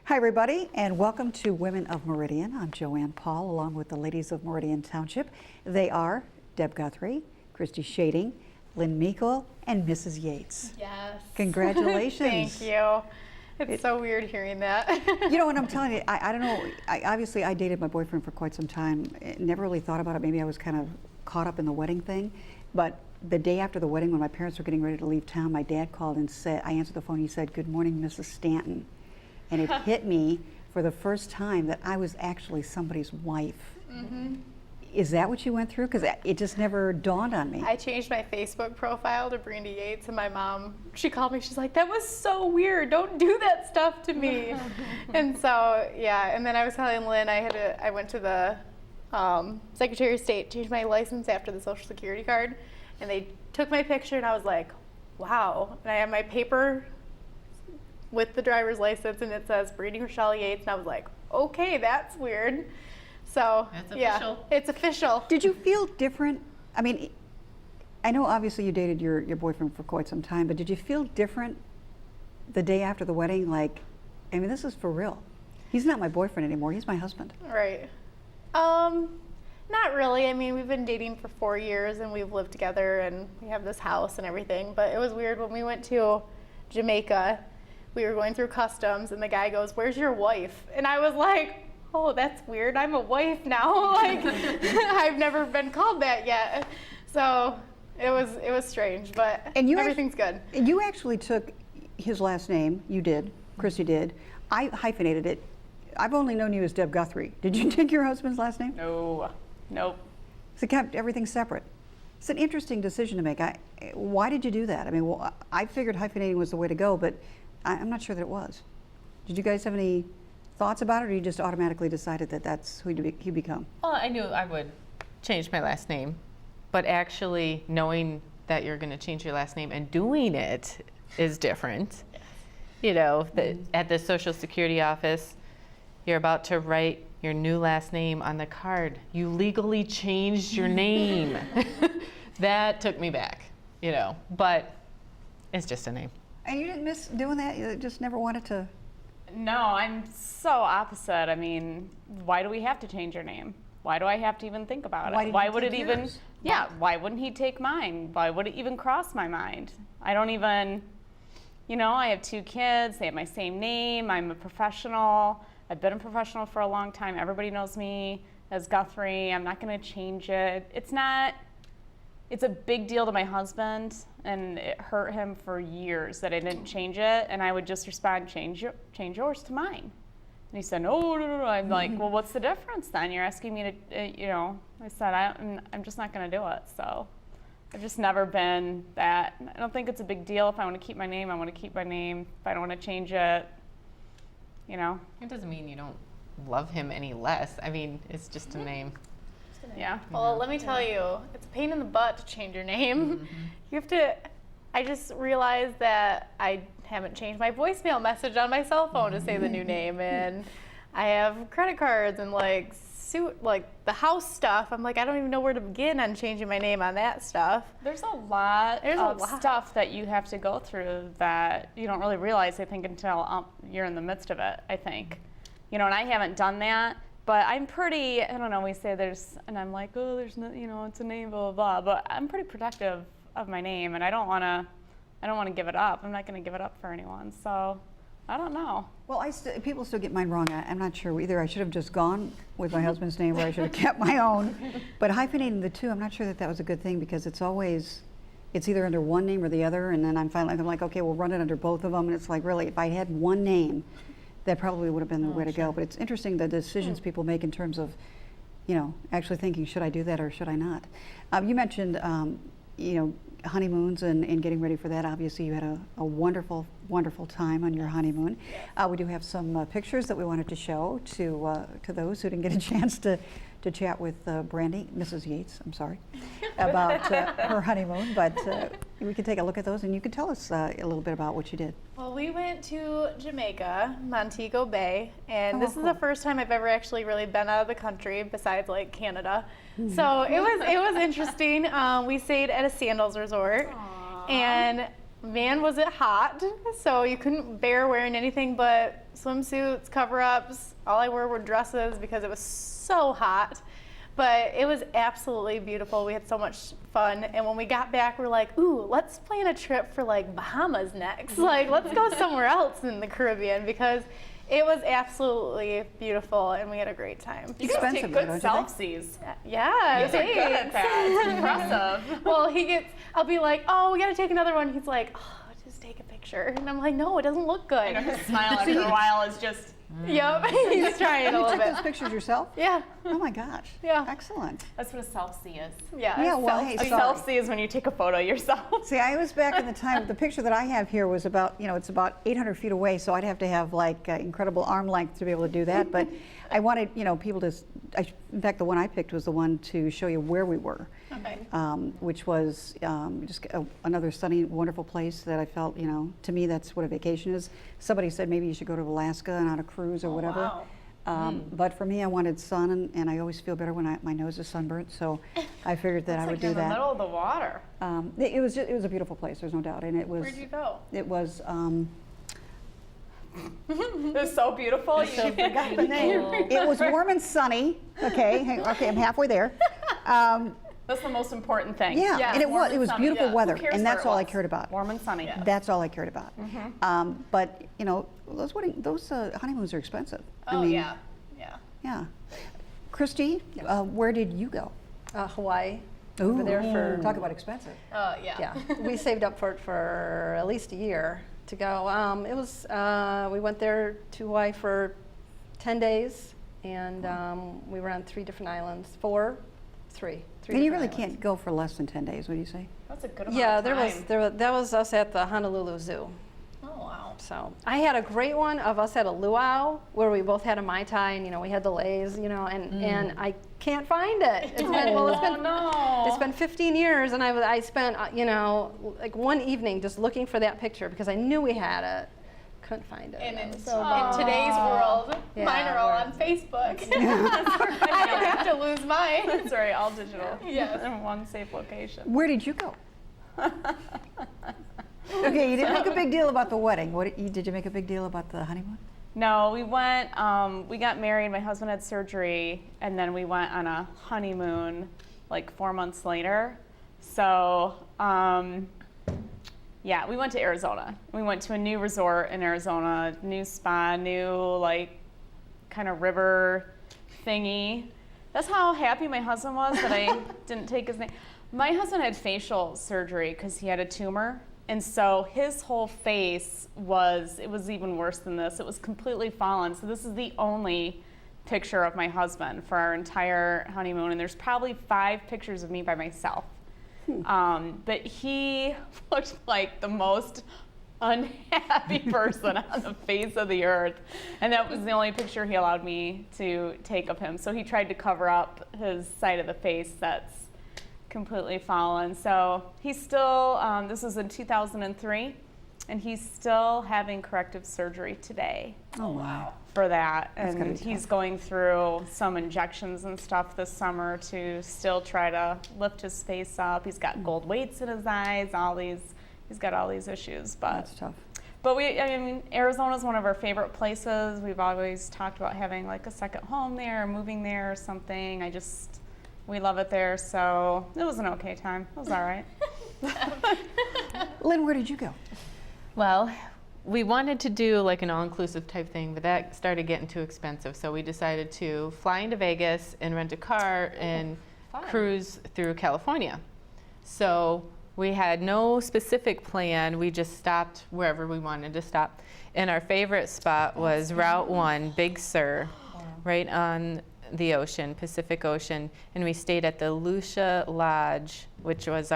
Hi everybody, and welcome to Women of Meridian. I'm Joanne Paul, along with the ladies of Meridian Township. They are Deb Guthrie, Christy Shading, Lynn Meikle, and Mrs. Yates. Yes. Congratulations. Thank you. It's so weird hearing that. You know what I'm telling you, I don't know, obviously I dated my boyfriend for quite some time. Never really thought about it. Maybe I was kind of caught up in the wedding thing. But the day after the wedding, when my parents were getting ready to leave town, my dad called and said, I answered the phone, he said, "Good morning, Mrs. Stanton." And it hit me for the first time that I was actually somebody's wife. Mm-hmm. Is that what you went through? Because it just never dawned on me. I changed my Facebook profile to Brandy Yates, and my mom, she called me, she's like, "That was so weird, don't do that stuff to me." And so, yeah, and then I was telling Lynn, I went to the Secretary of State, changed my license after the Social Security card, and they took my picture, and I was like, wow. And I have my paper with the driver's license, and it says Brandy Rochelle Yates, and I was like, okay, that's weird. So, That's yeah, official. it's official. Did you feel different? I mean, I know obviously you dated your boyfriend for quite some time, but did you feel different the day after the wedding? Like, I mean, this is for real. He's not my boyfriend anymore, he's my husband. Right. Not really. I mean, we've been dating for 4 years, and we've lived together, and we have this house and everything, but it was weird when we went to Jamaica. We were going through customs, and the guy goes, "Where's your wife?" And I was like, oh, that's weird. I'm a wife now. Like, I've never been called that yet. So it was strange, but everything's good. You actually took his last name. You did. Christy did. I hyphenated it. I've only known you as Deb Guthrie. Did you take your husband's last name? No. Nope. So kept everything separate. It's an interesting decision to make. Why did you do that? I mean, well, I figured hyphenating was the way to go, but I'm not sure that it was. Did you guys have any thoughts about it, or you just automatically decided that that's who you become? Well, I knew I would change my last name, but actually knowing that you're going to change your last name and doing it is different. You know, at the Social Security office, you're about to write your new last name on the card. You legally changed your name. That took me back, you know, but it's just a name. And you didn't miss doing that? You just never wanted to? No, I'm so opposite. I mean, why do we have to change your name? Why do I have to even think about it? Why would it even, yours? yeah, why wouldn't he take mine? Why would it even cross my mind? I don't even, you know, I have 2 kids, they have my same name, I'm a professional, I've been a professional for a long time, everybody knows me as Guthrie, I'm not gonna change it. It's a big deal to my husband, and it hurt him for years that I didn't change it, and I would just respond, change yours to mine. And he said, no. I'm like, well, what's the difference then? You're asking me to, you know, I said, I'm just not gonna do it. So I've just never been that. I don't think it's a big deal. If I wanna keep my name, I wanna keep my name. If I don't wanna change it, you know. It doesn't mean you don't love him any less. I mean, it's just a name. Yeah. Well, let me tell you, it's a pain in the butt to change your name. Mm-hmm. You have to, I just realized that I haven't changed my voicemail message on my cell phone to say the new name, and I have credit cards and like the house stuff. I'm like, I don't even know where to begin on changing my name on that stuff. There's a lot of stuff that you have to go through that you don't really realize, I think, until you're in the midst of it, I think. You know, and I haven't done that. But I'm pretty, I don't know, we say there's, and I'm like, oh, there's no, you know, it's a name, blah, blah, blah. But I'm pretty protective of my name, and I don't want to give it up. I'm not going to give it up for anyone. So I don't know. Well, people still get mine wrong. I'm not sure. Either I should have just gone with my husband's name, or I should have kept my own. But hyphenating the two, I'm not sure that was a good thing, because it's either under one name or the other, and then I'm like, okay, we'll run it under both of them. And it's like, really, if I had one name, that probably would have been the way to go. But it's interesting the decisions people make in terms of, you know, actually thinking, should I do that or should I not? You mentioned, you know, honeymoons and getting ready for that. Obviously, you had a wonderful, wonderful time on your honeymoon. We do have some pictures that we wanted to show to those who didn't get a chance to chat with Brandy, Mrs. Yates, I'm sorry, about her honeymoon. But we could take a look at those, and you could tell us a little bit about what you did. Well, we went to Jamaica, Montego Bay, and this is the first time I've ever actually really been out of the country besides like Canada. So it was interesting. We stayed at a sandals resort. Aww. And man, was it hot. So you couldn't bear wearing anything but swimsuits, cover-ups. All I wore were dresses because it was so hot. But it was absolutely beautiful. We had so much fun. And when we got back, we're like, ooh, let's plan a trip for like Bahamas next. Like, let's go somewhere else in the Caribbean because it was absolutely beautiful and we had a great time. You guys take Expensive, good don't you think? selfies. Yeah, You guys are good at thanks. that. It's impressive. Well, I'll be like, oh, we gotta take another one. He's like, oh, just take a picture. And I'm like, no, it doesn't look I good. know his smile after a while is just. Yep, he's trying a You little took bit. those pictures yourself? Yeah, Oh my gosh. Yeah. Excellent. That's what a selfie is. yeah. Yeah, well, hey, A sorry. selfie is when you take a photo of yourself. See, I was back in the time, the picture that I have here was about, it's about 800 feet away, so I'd have to have like incredible arm length to be able to do that. But I wanted, people to, in fact, the one I picked was the one to show you where we were, Okay. which was just another sunny, wonderful place that I felt, to me, that's what a vacation is. Somebody said maybe you should go to Alaska and on a cruise or whatever. Wow. But for me, I wanted sun, and I always feel better when my nose is sunburnt, so I figured that I would do in the that. middle of the water. It was a beautiful place. There's no doubt, and it was. Where'd you go? It was. It was so beautiful. You forgot the name. It was warm and sunny. Okay, okay, I'm halfway there. That's the most important thing. Yeah, Yeah, and it warm was. It and was sunny. beautiful Yeah. weather, Who cares and where that's it all I was? cared about. Warm and sunny. Yeah. That's all I cared about. But those honeymoons are expensive. Oh, I mean, yeah. yeah. Christy, where did you go? Hawaii. Ooh, Over there for talk about expensive. yeah. We saved up for it for at least a year to go. It was we went there to Hawaii for 10 days, and we were on 3 different islands. 3 And you different really islands. can't go for less than 10 days. What do you say? That's a good amount Yeah, of time. that was us at the Honolulu Zoo. Oh, wow. So I had a great one of us at a luau where we both had a Mai Tai, and we had the leis, and I can't find it. It's been it's been 15 years, and I spent like one evening just looking for that picture because I knew we had it, couldn't find it. And It in, was so in today's world, Yeah, mine are all we're- on Facebook. I have to lose mine. That's right, all digital. Yes. In one safe location. Where did you go? Okay, you didn't make a big deal about the wedding. Did you make a big deal about the honeymoon? No, we went, we got married, my husband had surgery, and then we went on a honeymoon like 4 months later. So, yeah, we went to Arizona. We went to a new resort in Arizona, new spa, new kind of river thingy. That's how happy my husband was that I didn't take his name. My husband had facial surgery because he had a tumor. And so his whole face it was even worse than this. It was completely fallen. So this is the only picture of my husband for our entire honeymoon. And there's probably 5 pictures of me by myself. But he looked like the most unhappy person on the face of the earth. And that was the only picture he allowed me to take of him. So he tried to cover up his side of the face that's completely fallen. So he's still, this was in 2003, and he's still having corrective surgery today. Oh, wow. For that. That's gotta And be he's tough. going through some injections and stuff this summer to still try to lift his face up. He's got gold weights in his eyes, he's got all these issues. That's tough. But Arizona's one of our favorite places. We've always talked about having like a second home there or moving there or something. We love it there, so it was an okay time. It was all right. Lynn, where did you go? Well, we wanted to do like an all-inclusive type thing, but that started getting too expensive. So we decided to fly into Vegas and rent a car and cruise through California. So we had no specific plan. We just stopped wherever we wanted to stop. And our favorite spot was Route 1, Big Sur, right on the ocean, Pacific Ocean. And we stayed at the Lucia Lodge, which was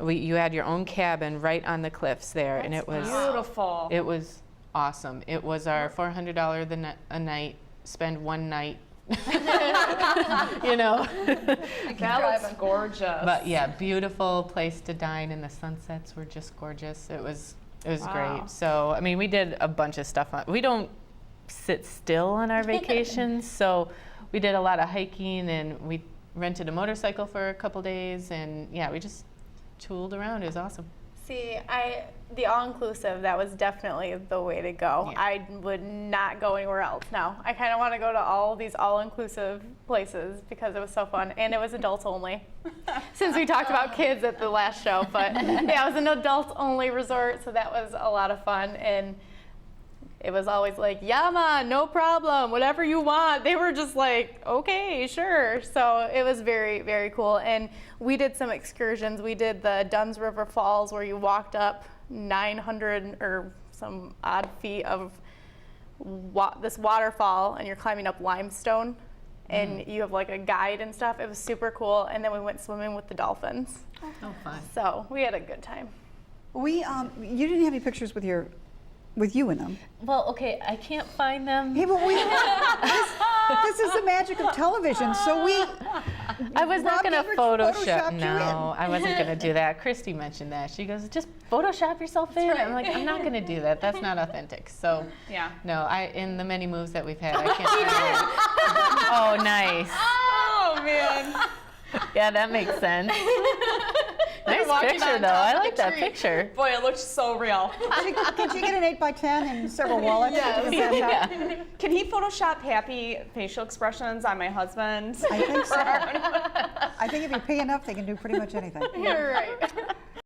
you had your own cabin right on the cliffs there, and it was Beautiful. It was awesome. It was our $400 a night. Spend one night, That was gorgeous. But yeah, beautiful place to dine, and the sunsets were just gorgeous. It was Wow. great. So we did a bunch of stuff. We don't sit still on our vacations, so we did a lot of hiking, and we rented a motorcycle for a couple days, and yeah, we just tooled around. It was awesome. See, the all-inclusive, that was definitely the way to go. Yeah. I would not go anywhere else now. I kind of want to go to all these all-inclusive places because it was so fun, and it was adults only. Since we talked about kids at the last show, but yeah, it was an adults-only resort, so that was a lot of fun, and it was always like, yeah, ma, no problem, whatever you want. They were just like, okay, sure. So it was very, very cool. And we did some excursions. We did the Dunn's River Falls where you walked up 900 or some odd feet of this waterfall and you're climbing up limestone. And you have like a guide and stuff. It was super cool. And then we went swimming with the dolphins. Oh, fun. So we had a good time. You didn't have any pictures with you in them. Well, okay, I can't find them. Hey, but this is the magic of television. So I was not Rob going to Gingerich Photoshop. photoshopped you No, I wasn't going to do that. Christy mentioned that. She goes, just Photoshop yourself in. I'm like, I'm not going to do that. That's not authentic. So, Yeah. no, in the many moves that we've had, I can't find it. Oh, nice. Oh man. Yeah, that makes sense. Nice walking picture, on though. top I of like the that tree. picture. Boy, it looks so real. Could you get an 8x10 and several wallets? Yeah. Can he Photoshop happy facial expressions on my husband? I think so. I think if you pay enough, they can do pretty much anything. You're right.